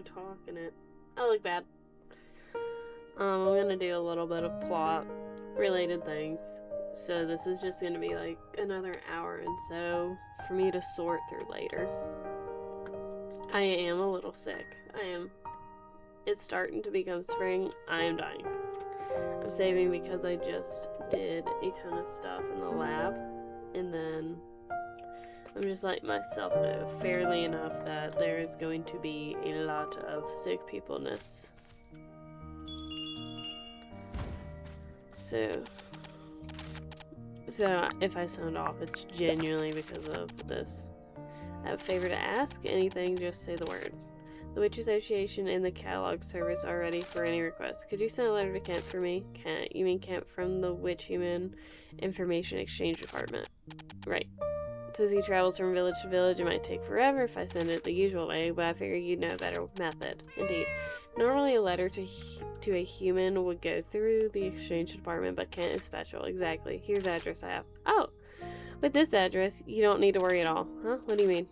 go talk in it. I look bad. I'm gonna do a little bit of plot related things. So this is just gonna be like another hour and so for me to sort through later. I am a little sick. I am. It's starting to become spring. I am dying. I'm saving because I just did a ton of stuff in the lab, and then I'm just letting myself know fairly enough that there is going to be a lot of sick peopleness. So if I sound off, it's genuinely because of this. I have a favor to ask. Anything, just say the word. The Witch Association and the catalog service are ready for any requests. Could you send a letter to Kent for me? Kent? You mean Kent from the Witch Human Information Exchange Department? Right. Says he travels from village to village. It might take forever if I send it the usual way, but I figure you'd know a better method. Indeed. Normally a letter to a human would go through the exchange department, but Kent is special. Exactly. Here's the address I have. Oh! With this address, you don't need to worry at all. Huh? What do you mean?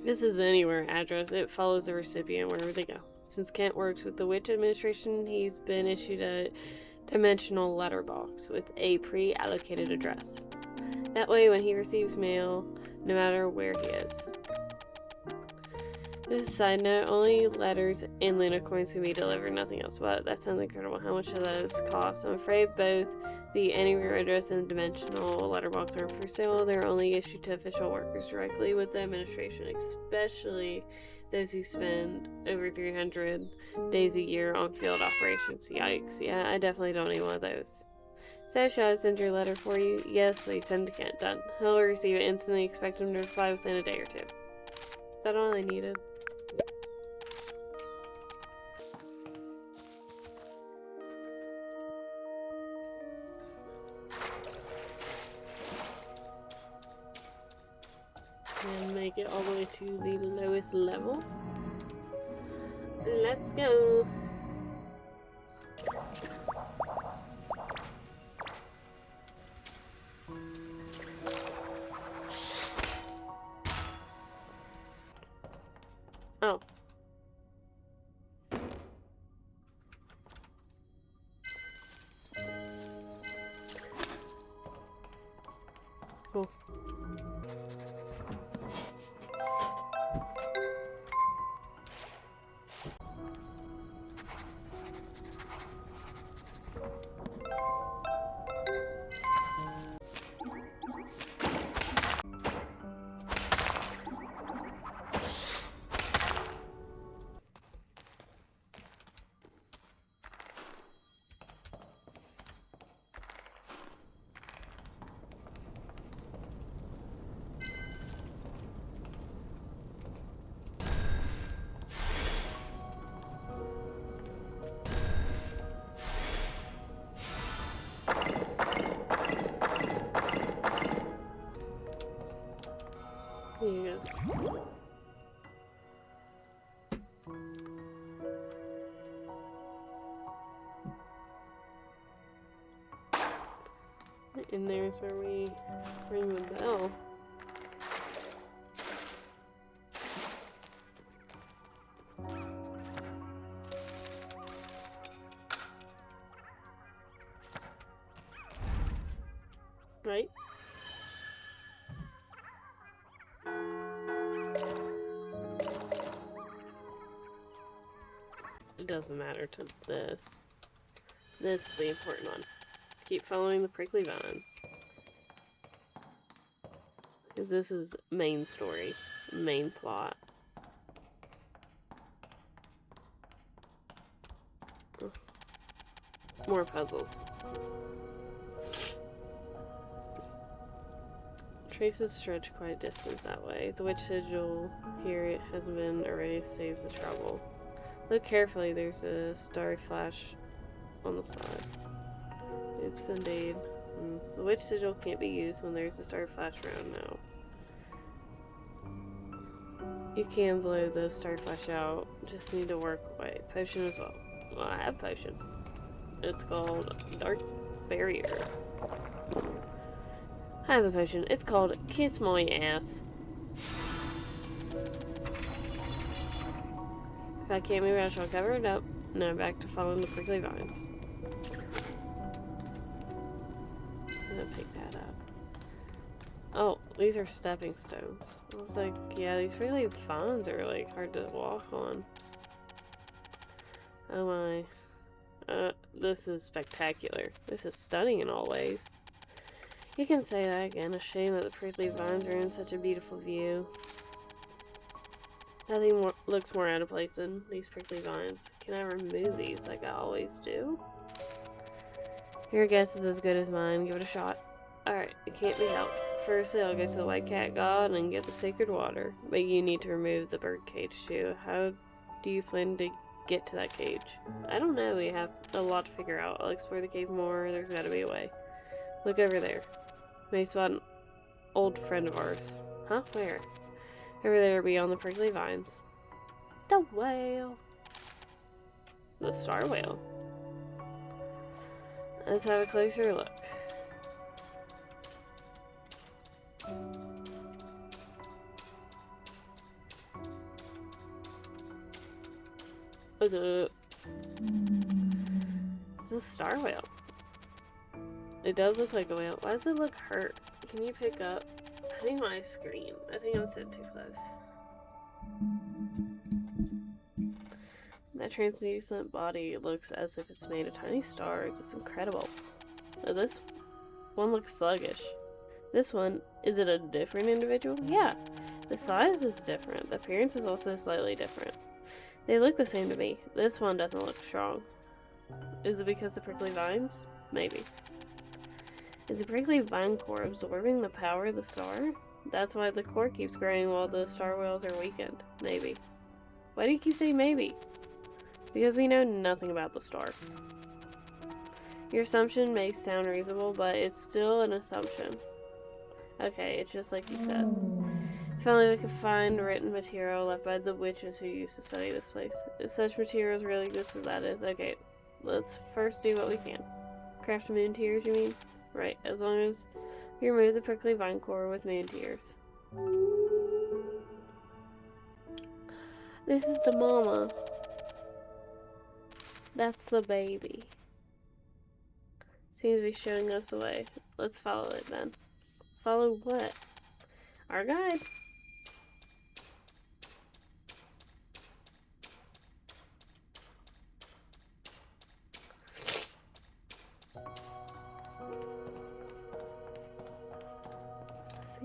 This is the anywhere address. It follows the recipient wherever they go. Since Kent works with the Witch Administration, he's been issued a dimensional letterbox with a pre-allocated address. That way, when he receives mail, no matter where he is. Just a side note, only letters and Luna coins can be delivered, nothing else. Wow, that sounds incredible. How much do those cost? I'm afraid both the anywhere address and dimensional letterbox are for sale. They're only issued to official workers directly with the administration, especially those who spend over 300 days a year on field operations. Yikes. Yeah, I definitely don't need one of those. So, shall I send your letter for you? Yes, please. Send to Kent. Done. He'll receive it instantly. Expect him to reply within a day or two. Is that all I needed? And make it all the way to the lowest level. Let's go. Oh. Cool. There you go. And there's where we ring the bell. Right? It doesn't matter to this. This is the important one. Keep following the prickly vines. Because this is main story, main plot. More puzzles. Traces stretch quite a distance that way. The witch sigil here it has been erased saves the trouble. Look carefully, there's a starry flash on the side. Oops, indeed. The witch sigil can't be used when there's a starry flash around now. You can blow the starry flash out, just need to work away. Potion as well. Well, I have potion. It's called Dark Barrier. I have a potion. It's called Kiss My Ass. If I can't move it, I shall cover it up. Now back to following the prickly vines. I'm gonna pick that up. Oh, these are stepping stones. I was like, yeah, these prickly vines are like hard to walk on. Oh my. This is spectacular. This is stunning in all ways. You can say that again. A shame that the prickly vines are in such a beautiful view. Nothing looks more out of place than these prickly vines. Can I remove these like I always do? Your guess is as good as mine. Give it a shot. Alright, it can't be helped. Firstly, I'll get to the white cat god and get the sacred water. But you need to remove the bird cage too. How do you plan to get to that cage? I don't know. We have a lot to figure out. I'll explore the cave more. There's gotta be a way. Look over there. May spot an old friend of ours. Huh? Where? Over there beyond the prickly vines. The whale. The star whale. Let's have a closer look. What's up? It's a star whale. It does look like a whale. Why does it look hurt? Can you pick up? I think my screen. I think I'm sitting too close. That translucent body looks as if it's made of tiny stars. It's incredible. Oh, this one looks sluggish. This one, is it a different individual? Yeah. The size is different. The appearance is also slightly different. They look the same to me. This one doesn't look strong. Is it because of prickly vines? Maybe. Is the prickly vine core absorbing the power of the star? That's why the core keeps growing while the star whales are weakened. Maybe. Why do you keep saying maybe? Because we know nothing about the star. Your assumption may sound reasonable, but it's still an assumption. Okay, it's just like you said. If only we could find written material left by the witches who used to study this place. If such materials really existed, that is. Okay, let's first do what we can. Craft moon tears, you mean? Right, as long as we remove the prickly vine core with moon tears. This is the mama. That's the baby. Seems to be showing us the way. Let's follow it then. Follow what? Our guide.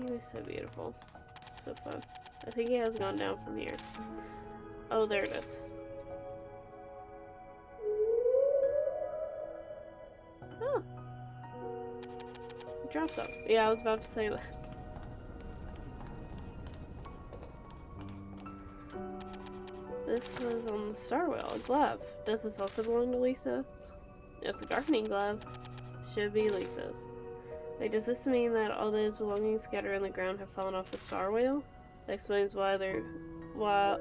He was so beautiful. So fun. I think he has gone down from here. Oh, there it is. Oh. It drops off. Yeah, I was about to say that. This was on the star whale, a glove. Does this also belong to Lisa? It's a gardening glove. Should be Lisa's. Wait, does this mean that all those belongings scattered on the ground have fallen off the star whale? That explains why they're... why...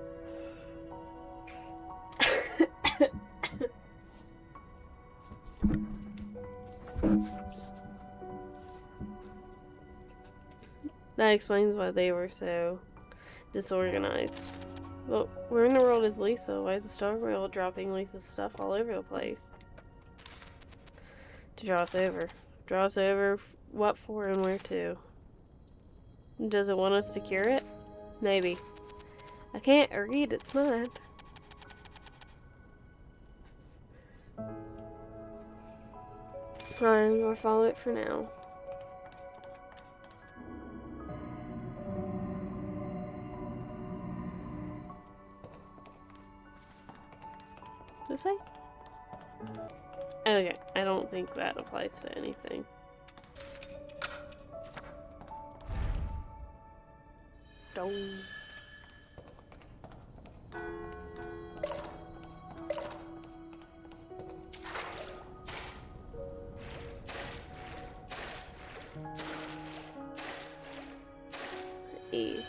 That explains why they were so disorganized. Well, where in the world is Lisa? Why is the star whale dropping Lisa's stuff all over the place? To draw us over. Draw us over... what for and where to? Does it want us to cure it? Maybe. I can't read its mind. Fine, we'll follow it for now. This way? Okay, I don't think that applies to anything. Dong. E.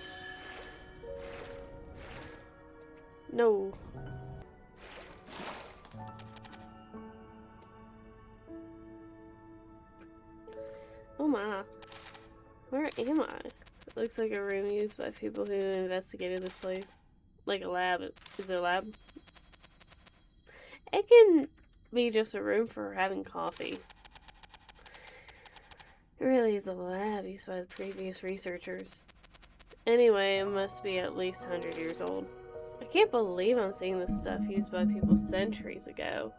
No. Oh my. Where am I? It looks like a room used by people who investigated this place. Like a lab. Is it a lab? It can be just a room for having coffee. It really is a lab used by the previous researchers. Anyway, it must be at least 100 years old. I can't believe I'm seeing this stuff used by people centuries ago.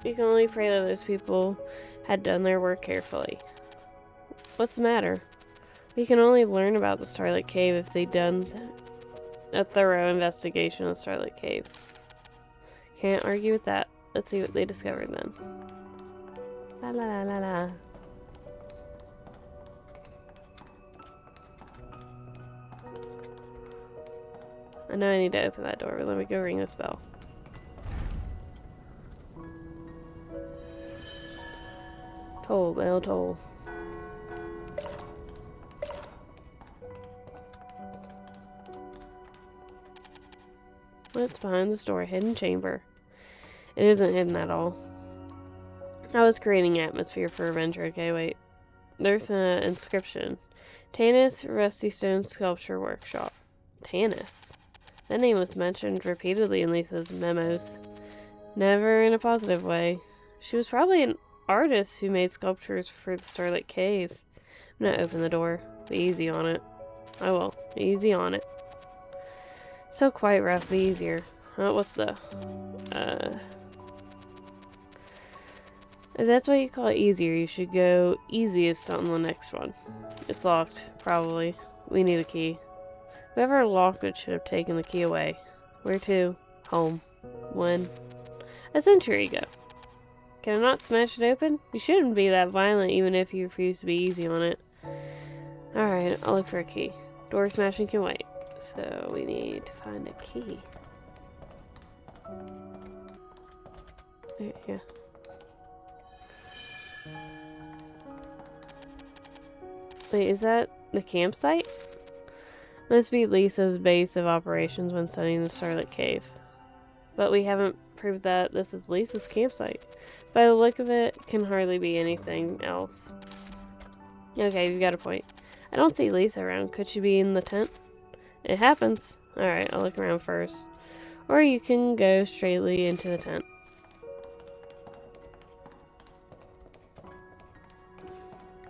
You can only pray that those people had done their work carefully. What's the matter? We can only learn about the Starlit Cave if they'd done a thorough investigation of Starlit Cave. Can't argue with that. Let's see what they discovered then. La la la la la. I know I need to open that door, but let me go ring this bell. Toll, bell, toll. What's behind this door? Hidden chamber. It isn't hidden at all. I was creating atmosphere for adventure. Okay, wait. There's an inscription. Tanis Rusty Stone Sculpture Workshop. Tanis. That name was mentioned repeatedly in Lisa's memos. Never in a positive way. She was probably an artist who made sculptures for the Starlit Cave. I'm gonna open the door. Be easy on it. I will. Be easy on it. So quite rough. Be easier. What's the... If that's what you call it easier, you should go easiest on the next one. It's locked. Probably. We need a key. Whoever locked it should have taken the key away. Where to? Home. When? A century ago. Can I not smash it open? You shouldn't be that violent even if you refuse to be easy on it. Alright, I'll look for a key. Door smashing can wait. So we need to find a key. There you go. Wait, is that the campsite? Must be Lisa's base of operations when studying the Starlit Cave. But we haven't proved that this is Lisa's campsite. By the look of it, can hardly be anything else. Okay, you've got a point. I don't see Lisa around. Could she be in the tent? It happens. Alright, I'll look around first. Or you can go straightly into the tent.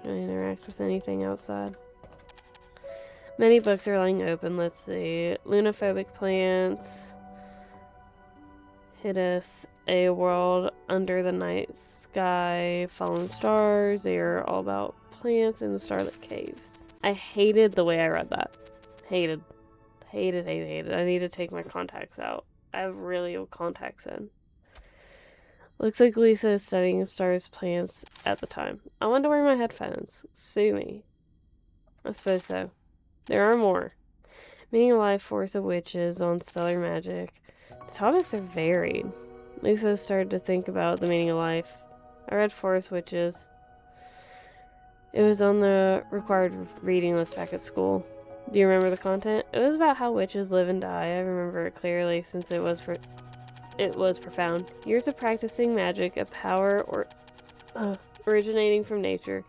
Can I interact with anything outside? Many books are lying open. Let's see. Lunophobic plants. Hit us. A world under the night sky. Fallen stars. They are all about plants in the Starlit Caves. I hated the way I read that. Hated. Hated, hated, hated. I need to take my contacts out. I have really old contacts in. Looks like Lisa is studying the stars plants at the time. I want to wear my headphones. Sue me. I suppose so. There are more. Meaning of life, force of witches, on stellar magic. The topics are varied. Lisa started to think about the meaning of life. I read Forest Witches. It was on the required reading list back at school. Do you remember the content? It was about how witches live and die. I remember it clearly since it was profound. Years of practicing magic, a power originating from nature,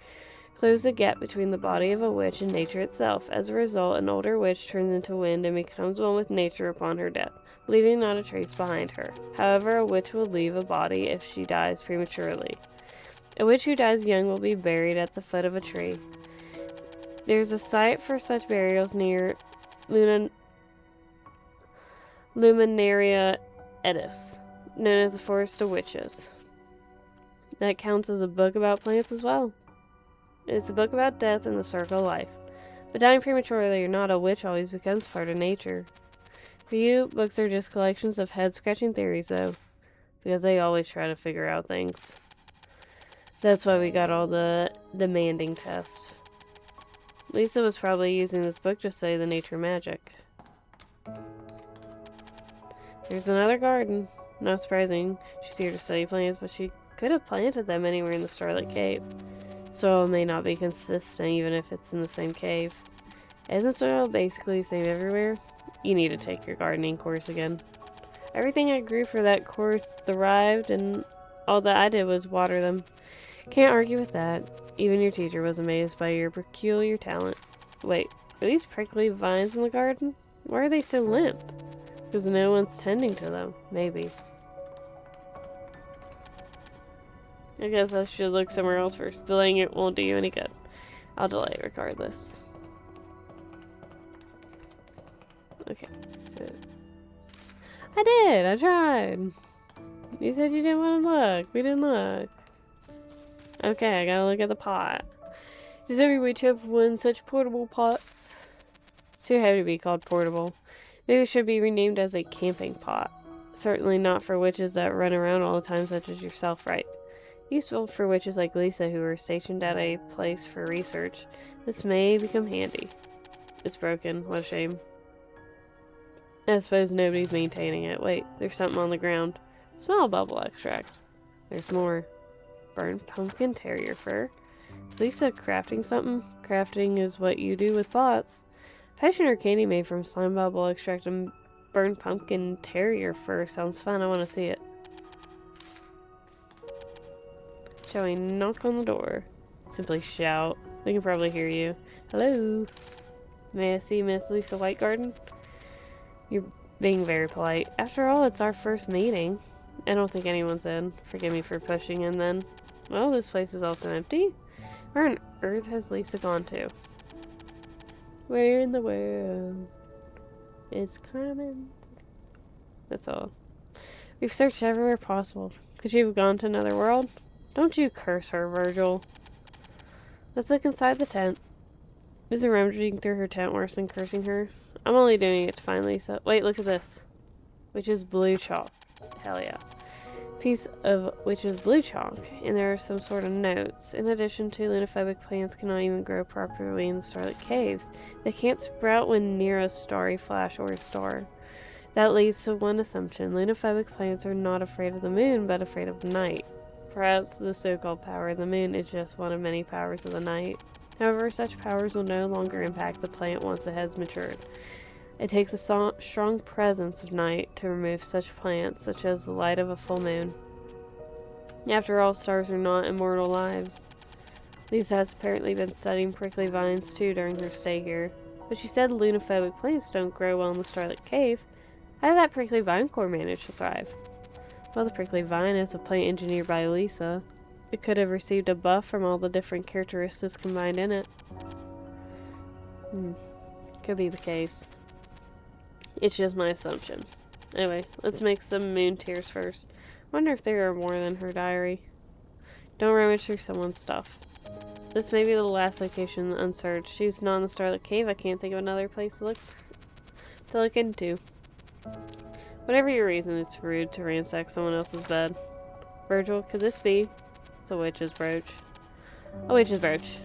close the gap between the body of a witch and nature itself. As a result, an older witch turns into wind and becomes one with nature upon her death, leaving not a trace behind her. However, a witch will leave a body if she dies prematurely. A witch who dies young will be buried at the foot of a tree. There's a site for such burials near Luminaria Edis, known as the Forest of Witches. That counts as a book about plants as well. It's a book about death and the circle of life. But dying prematurely or not, a witch always becomes part of nature. For you, books are just collections of head-scratching theories, though, because they always try to figure out things. That's why we got all the demanding tests. Lisa was probably using this book to study the nature of magic. There's another garden. Not surprising. She's here to study plants, but she could have planted them anywhere in the Starlit Cave. Soil may not be consistent even if it's in the same cave. Isn't soil basically the same everywhere? You need to take your gardening course again. Everything I grew for that course thrived, and all that I did was water them. Can't argue with that. Even your teacher was amazed by your peculiar talent. Wait, are these prickly vines in the garden? Why are they so limp? Because no one's tending to them. Maybe. I guess I should look somewhere else first. Delaying it won't do you any good. I'll delay it regardless. Okay, so... I did! I tried! You said you didn't want to look. We didn't look. Okay, I gotta look at the pot. Does every witch have one such portable pots? It's too heavy to be called portable. Maybe it should be renamed as a camping pot. Certainly not for witches that run around all the time, such as yourself, right? Useful for witches like Lisa who are stationed at a place for research. This may become handy. It's broken. What a shame. I suppose nobody's maintaining it. Wait, there's something on the ground. Smell bubble extract. There's more. Burned pumpkin terrier fur. Is Lisa crafting something? Crafting is what you do with pots. Potion or candy made from slime bubble extract and burned pumpkin terrier fur. Sounds fun. I want to see it. Shall we knock on the door? Simply shout. They can probably hear you. Hello? May I see Miss Lisa Whitegarden? You're being very polite. After all, it's our first meeting. I don't think anyone's in. Forgive me for pushing in then. Well, this place is also empty. Where on earth has Lisa gone to? Where in the world is Carmen? That's all. We've searched everywhere possible. Could you have gone to another world? Don't you curse her, Virgil. Let's look inside the tent. Is rummaging through her tent worse than cursing her? I'm only doing it to find Lisa. Wait, look at this. Witch's blue chalk. Hell yeah. Piece of witch's blue chalk, and there are some sort of notes. In addition to lunophobic plants cannot even grow properly in the starlit caves. They can't sprout when near a starry flash or a star. That leads to one assumption. Lunophobic plants are not afraid of the moon, but afraid of night. Perhaps the so-called power of the moon is just one of many powers of the night. However, such powers will no longer impact the plant once it has matured. It takes a strong presence of night to remove such plants, such as the light of a full moon. After all, stars are not immortal lives. Lisa has apparently been studying prickly vines too during her stay here. But she said lunophobic plants don't grow well in the starlit cave. How did that prickly vine core manage to thrive? Well, the prickly vine is a plant engineered by Lisa. It could have received a buff from all the different characteristics combined in it. Could be the case. It's just my assumption. Anyway, let's make some moon tears first. Wonder if there are more than her diary. Don't rummage through someone's stuff. This may be the last location unsearched. She's not in the Starlit Cave. I can't think of another place to look into. Whatever your reason, it's rude to ransack someone else's bed. Virgil, could this be? It's a witch's brooch. A witch's brooch.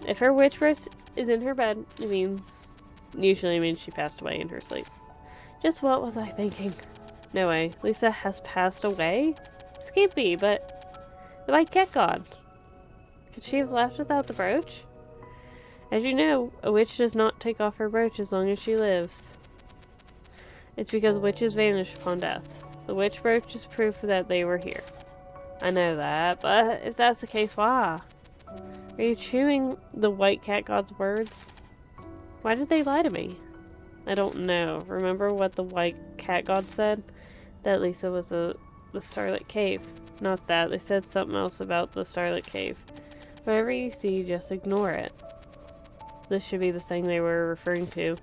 If her witch brooch is in her bed, it usually means she passed away in her sleep. Just what was I thinking? No way. Lisa has passed away? This can't be, but... the white cat god. Could she have left without the brooch? As you know, a witch does not take off her brooch as long as she lives. It's because witches vanish upon death. The witch brooch is proof that they were here. I know that, but if that's the case, why? Are you chewing the white cat god's words? Why did they lie to me? I don't know. Remember what the white cat god said? That Lisa was the Starlit Cave. Not that. They said something else about the Starlit Cave. Whatever you see, just ignore it. This should be the thing they were referring to.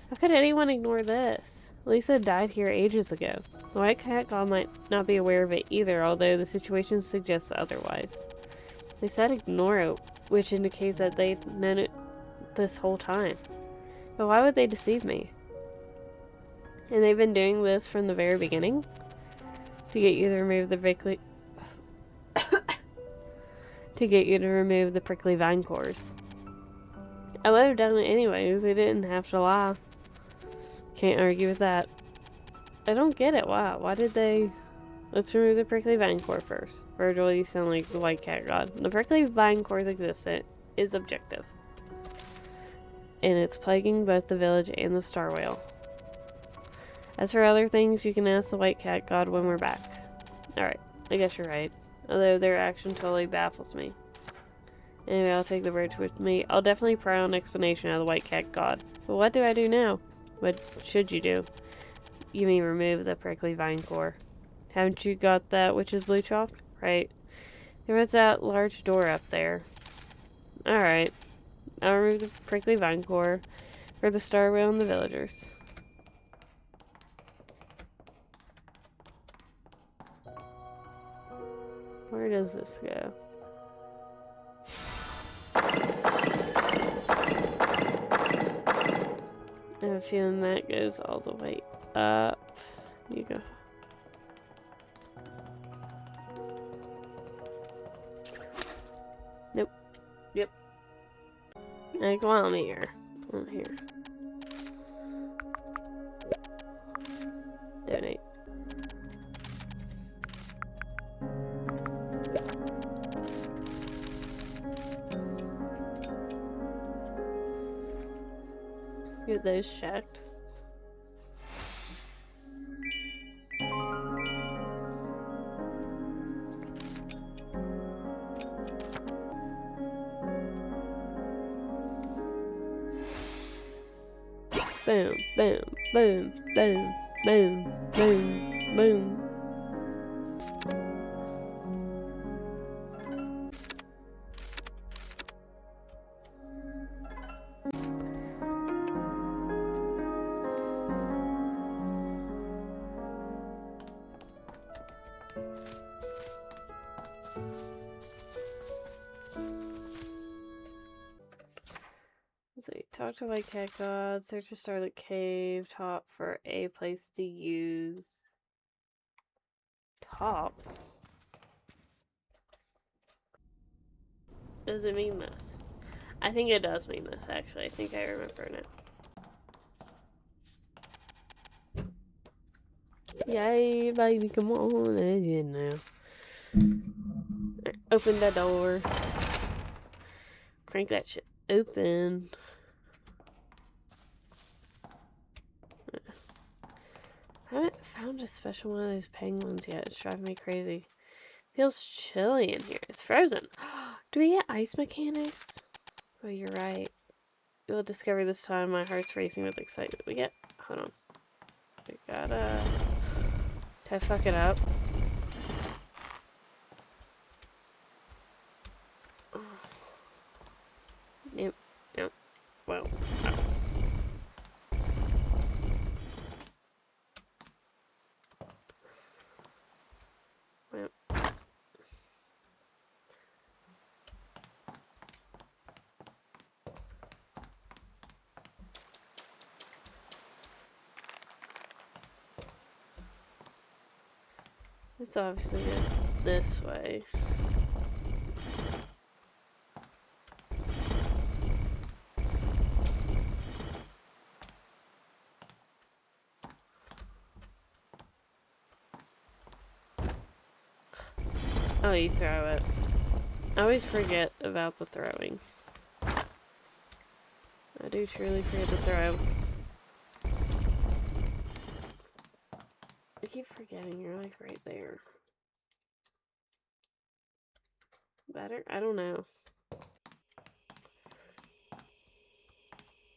How could anyone ignore this? Lisa died here ages ago. The white cat god might not be aware of it either, although the situation suggests otherwise. They said ignore it, which indicates that they'd known it this whole time. But why would they deceive me? And they've been doing this from the very beginning? To get you to remove the prickly... to get you to remove the prickly vine cores. I would have done it anyways. They didn't have to lie. Can't argue with that. I don't get it. Why? Why did they... Let's remove the prickly vine core first. Virgil, you sound like the white cat god. The prickly vine core's existence is objective. And it's plaguing both the village and the star whale. As for other things, you can ask the white cat god when we're back. Alright, I guess you're right. Although their action totally baffles me. Anyway, I'll take the bridge with me. I'll definitely pry on an explanation out of the white cat god. But what do I do now? What should you do? You mean remove the prickly vine core. Haven't you got that witch's blue chalk? Right. There was that large door up there. Alright. I'll remove the prickly vine core for the star wheel and the villagers. Where does this go? I have a feeling that goes all the way up. You go. Nope. Yep. Like, while I'm here. I'm here. Donate. Get those checked. Boom, boom, boom, boom, boom, boom, boom. Let's see. Talk to White Cat God. Search the Starlit Cave. Top for a place to use. Top? Does it mean this? I think it does mean this, actually. I think I remember now. Yay, baby, come on in now. Open the door. Crank that shit open. I haven't found a special one of those penguins yet. It's driving me crazy. Feels chilly in here. It's frozen. Do we get ice mechanics? Oh, you're right. You'll discover this time. My heart's racing with excitement. We get... Hold on. We gotta... Did I fuck it up? Nope. Nope. Well. Oh. Well. This obviously goes this way. Oh, you throw it. I always forget about the throwing. I do truly forget to throw. I keep forgetting you're like right there. Better? I don't know.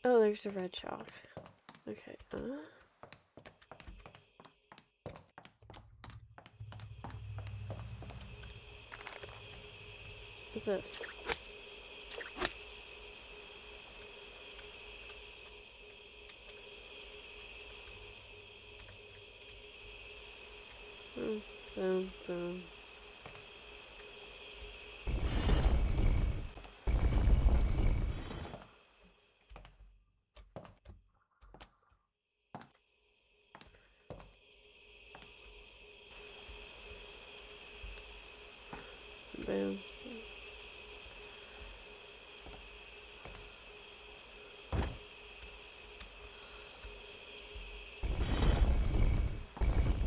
Oh, there's the red chalk. Okay, what's this? Boom, boom, boom. Boom.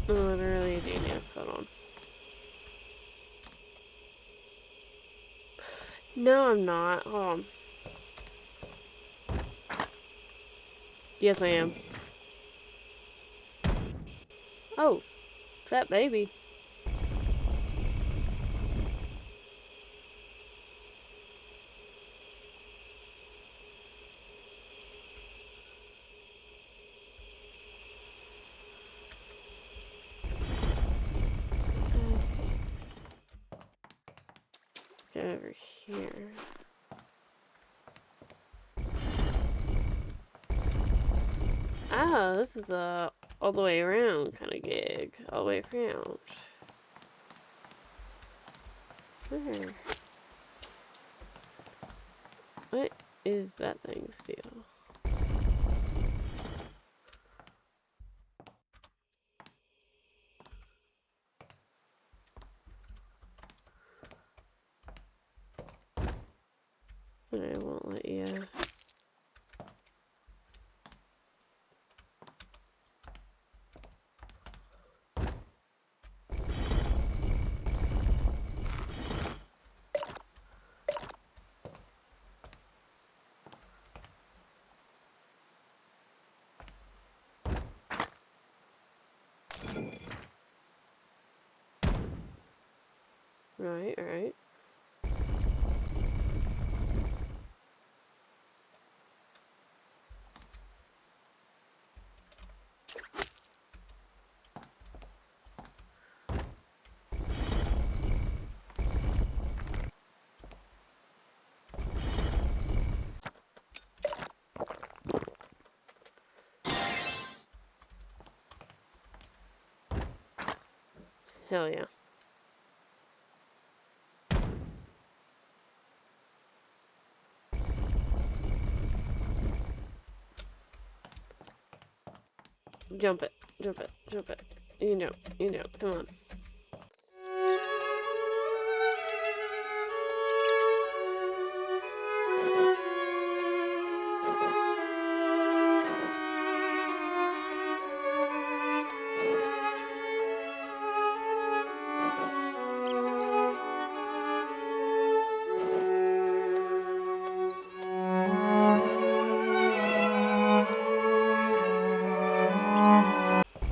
I'm literally a genius. Hold on. No, I'm not. Hold on. Yes, I am. Oh, fat baby. here? Ah, this is a all the way around kind of gig. All the way around. Where? What is that thing's deal? I won't let you. Right, right. Hell yeah. Jump it, jump it, jump it. You know, come on.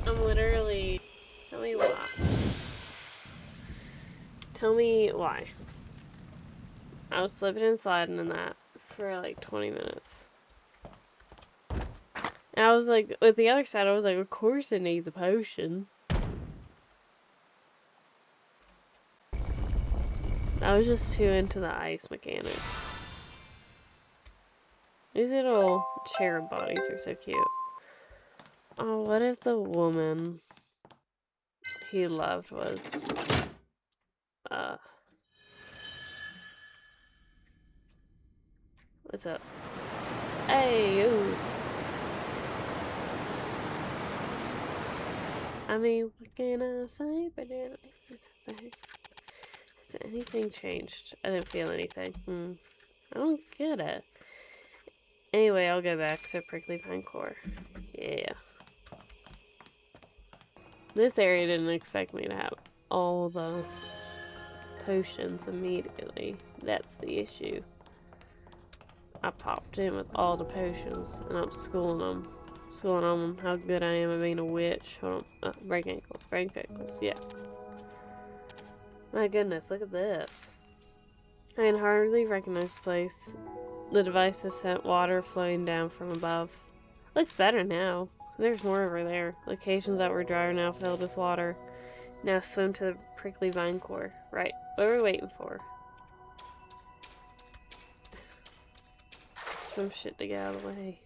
I'm literally... Tell me why. Tell me why. I was slipping and sliding in that for like 20 minutes. And I was like, with the other side, I was like, of course it needs a potion. I was just too into the ice mechanics. These little cherub bodies are so cute. Oh, what if the woman he loved was, what's up? Hey, ooh. I mean, what can I say? But then, has anything changed? I didn't feel anything. I don't get it. Anyway, I'll go back to Prickly Pine Core. Yeah. This area didn't expect me to have all the potions immediately. That's the issue. I popped in with all the potions, and I'm schooling them. Schooling on how good I am at being a witch. Hold on. Break ankles. Break ankles. Yeah. My goodness, look at this. I can hardly recognize the place. The device has sent water flowing down from above. Looks better now. There's more over there. Locations that were dry are now filled with water. Now swim to the prickly vine core. Right. What are we waiting for? Some shit to get out of the way.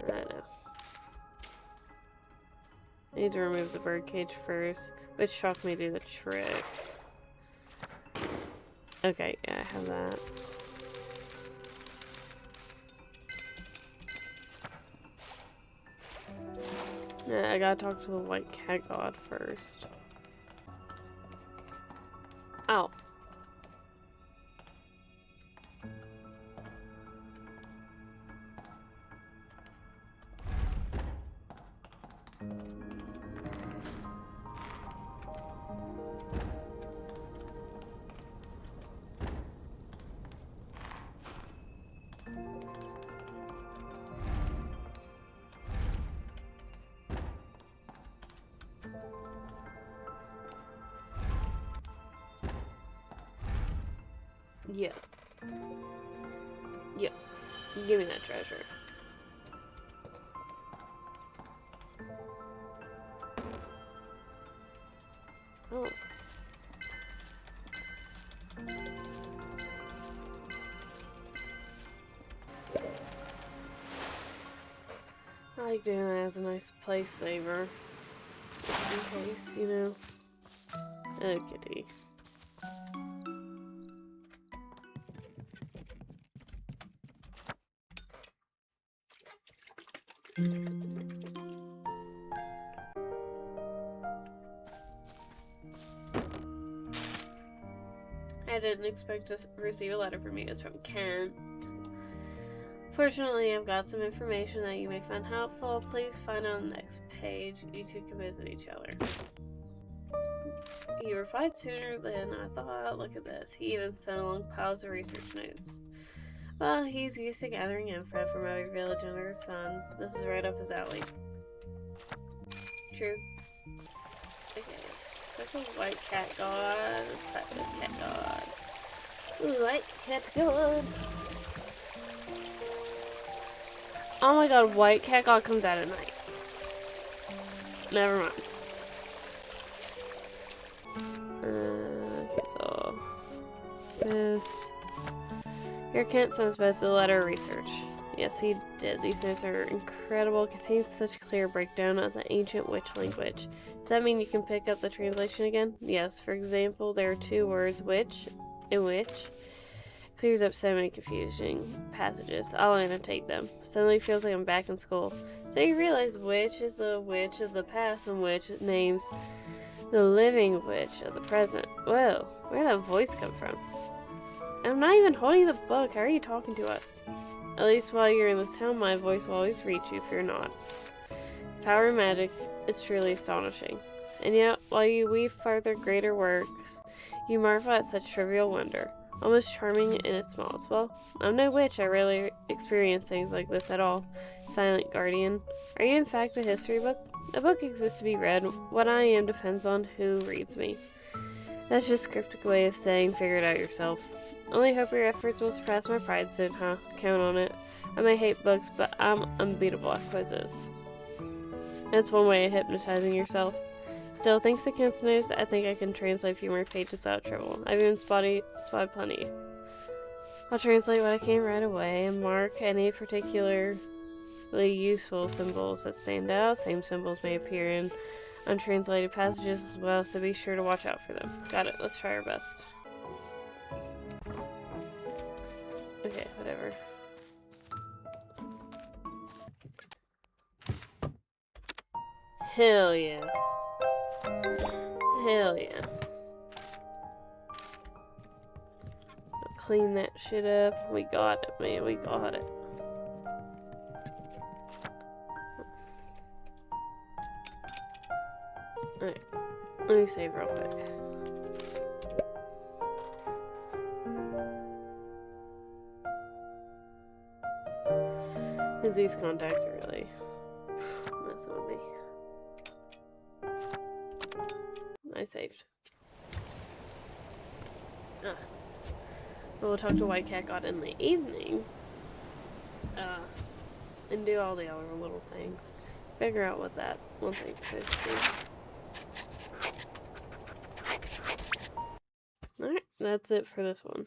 I know. I need to remove the birdcage first, which shocked me to do the trick. Okay, yeah, I have that. Yeah, I gotta talk to the white cat god first. Ow. Yeah. Yeah. Give me that treasure. like doing that as a nice place saver. Just in case, you know. Oh, kitty. I didn't expect to receive a letter from you. It's from Kent. Fortunately, I've got some information that you may find helpful. Please find it on the next page. You two can visit each other. He replied sooner than I thought. Look at this. He even sent along piles of research notes. Well, he's used to gathering info from every village under the sun. This is right up his alley. True. Okay. Special white cat god. Cat god. Ooh, white cat god. Oh my god, white cat god comes out at night. Never mind. Okay, so this. Here, Kent sends both the letter research. Yes, he did. These notes are incredible. Contains such clear breakdown of the ancient witch language. Does that mean you can pick up the translation again? Yes. For example, there are two words, witch and witch. Clears up so many confusing passages. I'll annotate them. Suddenly feels like I'm back in school. So you realize witch is the witch of the past and witch names the living witch of the present. Whoa, where did that voice come from? I'm not even holding the book. How are you talking to us? At least while you're in this town, my voice will always reach you. Fear not. The power of magic is truly astonishing. And yet, while you weave further greater works, you marvel at such trivial wonder. Almost charming in its smallest. Well, I'm no witch. I rarely experience things like this at all. Silent guardian. Are you in fact a history book? A book exists to be read. What I am depends on who reads me. That's just a cryptic way of saying figure it out yourself. Only hope your efforts will surpass my pride soon, huh? Count on it. I may hate books, but I'm unbeatable at quizzes. That's one way of hypnotizing yourself. Still, thanks to Kent's notes, I think I can translate a few more pages without trouble. I've even spotted plenty. I'll translate what I can right away and mark any particularly useful symbols that stand out. Same symbols may appear in untranslated passages as well, so be sure to watch out for them. Got it. Let's try our best. Okay, whatever. Hell yeah. Hell yeah. Clean that shit up. We got it, man. We got it. Alright. Let me save real quick. Because these contacts are really messing with me. I saved. We'll talk to White Cat God in the evening. And do all the other little things. Figure out what that one thing's supposed to be. Alright, that's it for this one.